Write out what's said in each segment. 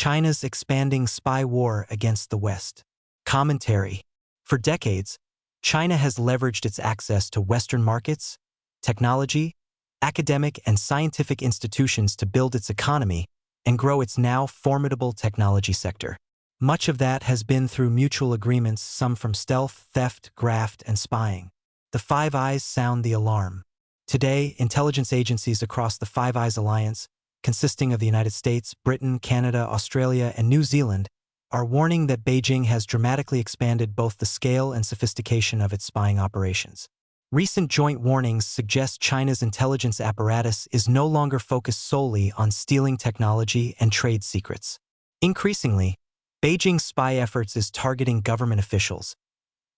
China's expanding spy war against the West. Commentary. For decades, China has leveraged its access to Western markets, technology, academic and scientific institutions to build its economy and grow its now formidable technology sector. Much of that has been through mutual agreements, some from stealth, theft, graft, and spying. The Five Eyes sound the alarm. Today, intelligence agencies across the Five Eyes Alliance, consisting of the United States, Britain, Canada, Australia, and New Zealand, are warning that Beijing has dramatically expanded both the scale and sophistication of its spying operations. Recent joint warnings suggest China's intelligence apparatus is no longer focused solely on stealing technology and trade secrets. Increasingly, Beijing's spy efforts is targeting government officials,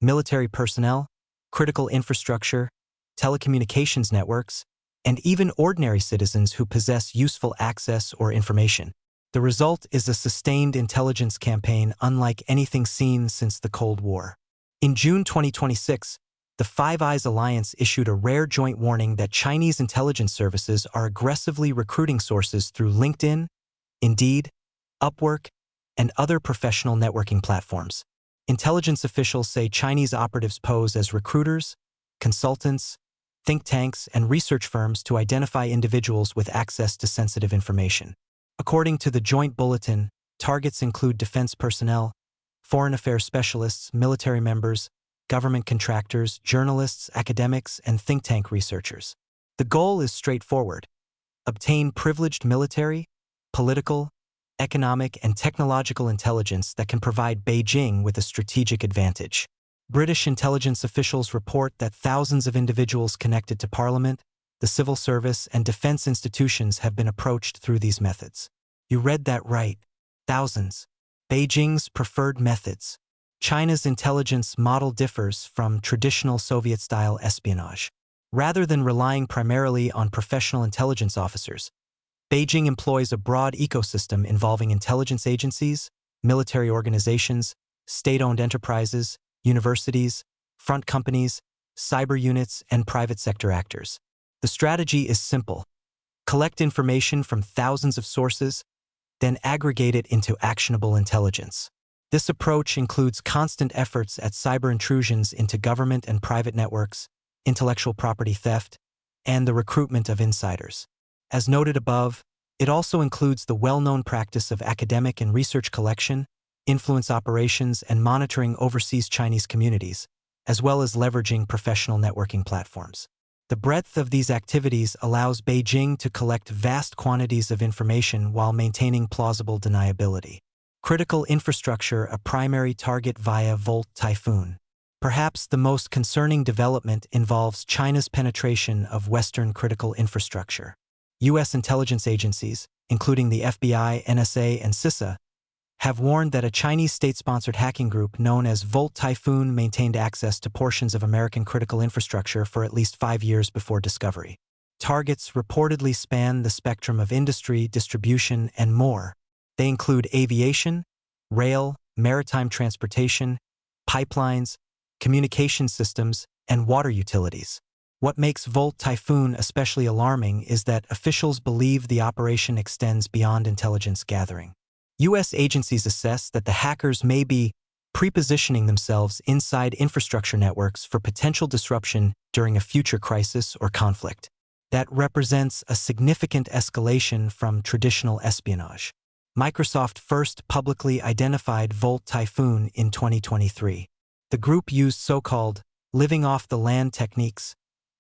military personnel, critical infrastructure, telecommunications networks, and even ordinary citizens who possess useful access or information. The result is a sustained intelligence campaign unlike anything seen since the Cold War. In June 2026, the Five Eyes Alliance issued a rare joint warning that Chinese intelligence services are aggressively recruiting sources through LinkedIn, Indeed, Upwork, and other professional networking platforms. Intelligence officials say Chinese operatives pose as recruiters, consultants, think tanks, and research firms to identify individuals with access to sensitive information. According to the joint bulletin, targets include defense personnel, foreign affairs specialists, military members, government contractors, journalists, academics, and think tank researchers. The goal is straightforward: obtain privileged military, political, economic, and technological intelligence that can provide Beijing with a strategic advantage. British intelligence officials report that thousands of individuals connected to Parliament, the civil service, and defense institutions have been approached through these methods. You read that right. Thousands. Beijing's preferred methods. China's intelligence model differs from traditional Soviet-style espionage. Rather than relying primarily on professional intelligence officers, Beijing employs a broad ecosystem involving intelligence agencies, military organizations, state-owned enterprises, universities, front companies, cyber units, and private sector actors. The strategy is simple: collect information from thousands of sources, then aggregate it into actionable intelligence. This approach includes constant efforts at cyber intrusions into government and private networks, intellectual property theft, and the recruitment of insiders. As noted above, it also includes the well-known practice of academic and research collection, influence operations, and monitoring overseas Chinese communities, as well as leveraging professional networking platforms. The breadth of these activities allows Beijing to collect vast quantities of information while maintaining plausible deniability. Critical infrastructure a primary target via Volt Typhoon. Perhaps the most concerning development involves China's penetration of Western critical infrastructure. U.S. intelligence agencies, including the FBI, NSA, and CISA, have warned that a Chinese state-sponsored hacking group known as Volt Typhoon maintained access to portions of American critical infrastructure for at least 5 years before discovery. Targets reportedly span the spectrum of industry, distribution, and more. They include aviation, rail, maritime transportation, pipelines, communication systems, and water utilities. What makes Volt Typhoon especially alarming is that officials believe the operation extends beyond intelligence gathering. U.S. agencies assess that the hackers may be prepositioning themselves inside infrastructure networks for potential disruption during a future crisis or conflict. That represents a significant escalation from traditional espionage. Microsoft first publicly identified Volt Typhoon in 2023. The group used so-called living off the land techniques,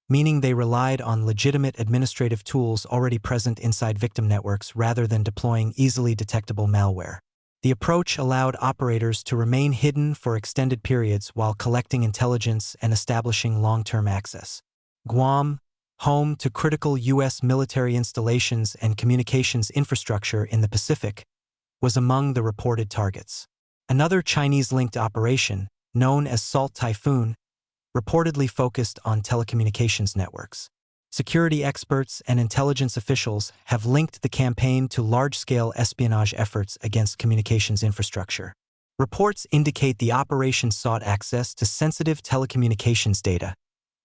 meaning they relied on legitimate administrative tools already present inside victim networks rather than deploying easily detectable malware. The approach allowed operators to remain hidden for extended periods while collecting intelligence and establishing long-term access. Guam, home to critical U.S. military installations and communications infrastructure in the Pacific, was among the reported targets. Another Chinese-linked operation, known as Salt Typhoon, reportedly focused on telecommunications networks. Security experts and intelligence officials have linked the campaign to large-scale espionage efforts against communications infrastructure. Reports indicate the operation sought access to sensitive telecommunications data,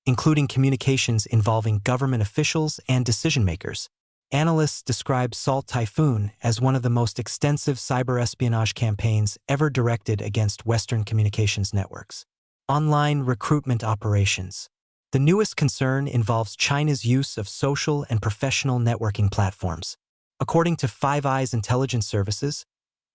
including communications involving government officials and decision-makers. Analysts describe Salt Typhoon as one of the most extensive cyber espionage campaigns ever directed against Western communications networks. Online recruitment operations. The newest concern involves China's use of social and professional networking platforms. According to Five Eyes Intelligence Services,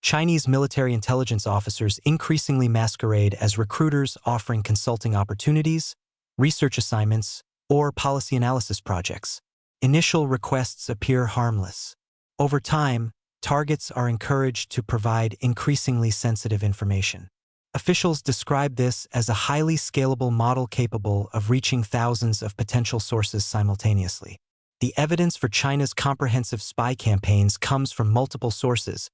Chinese military intelligence officers increasingly masquerade as recruiters offering consulting opportunities, research assignments, or policy analysis projects. Initial requests appear harmless. Over time, targets are encouraged to provide increasingly sensitive information. Officials describe this as a highly scalable model capable of reaching thousands of potential sources simultaneously. The evidence for China's comprehensive spy campaigns comes from multiple sources,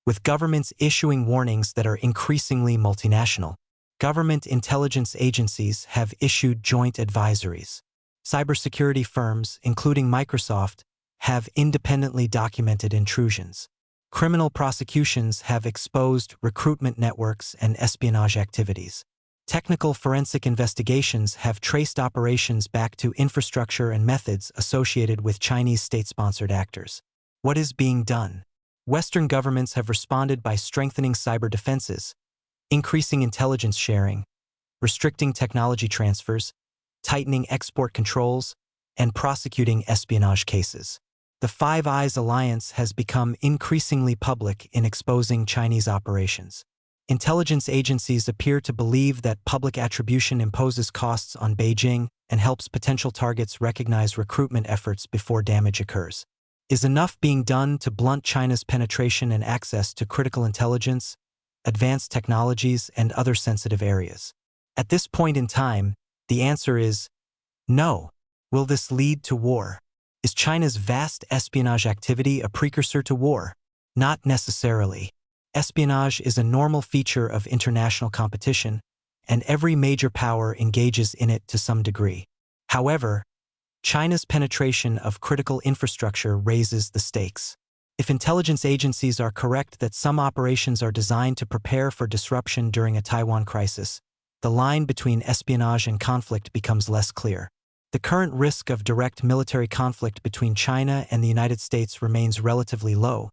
with governments issuing warnings that are increasingly multinational. Government intelligence agencies have issued joint advisories. Cybersecurity firms, including Microsoft, have independently documented intrusions. Criminal prosecutions have exposed recruitment networks and espionage activities. Technical forensic investigations have traced operations back to infrastructure and methods associated with Chinese state-sponsored actors. What is being done? Western governments have responded by strengthening cyber defenses, increasing intelligence sharing, restricting technology transfers, tightening export controls, and prosecuting espionage cases. The Five Eyes Alliance has become increasingly public in exposing Chinese operations. Intelligence agencies appear to believe that public attribution imposes costs on Beijing and helps potential targets recognize recruitment efforts before damage occurs. Is enough being done to blunt China's penetration and access to critical intelligence, advanced technologies, and other sensitive areas? At this point in time, the answer is no. Will this lead to war? Is China's vast espionage activity a precursor to war? Not necessarily. Espionage is a normal feature of international competition, and every major power engages in it to some degree. However, China's penetration of critical infrastructure raises the stakes. If intelligence agencies are correct that some operations are designed to prepare for disruption during a Taiwan crisis, the line between espionage and conflict becomes less clear. The current risk of direct military conflict between China and the United States remains relatively low,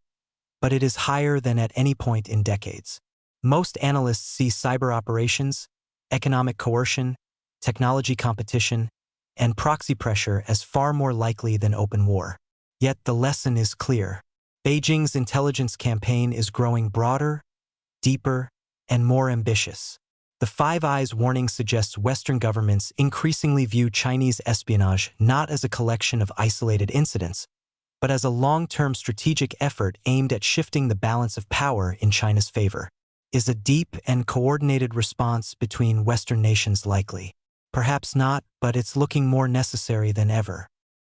but it is higher than at any point in decades. Most analysts see cyber operations, economic coercion, technology competition, and proxy pressure as far more likely than open war. Yet the lesson is clear. Beijing's intelligence campaign is growing broader, deeper, and more ambitious. The Five Eyes warning suggests Western governments increasingly view Chinese espionage not as a collection of isolated incidents, but as a long-term strategic effort aimed at shifting the balance of power in China's favor. Is a deep and coordinated response between Western nations likely? Perhaps not, but it's looking more necessary than ever.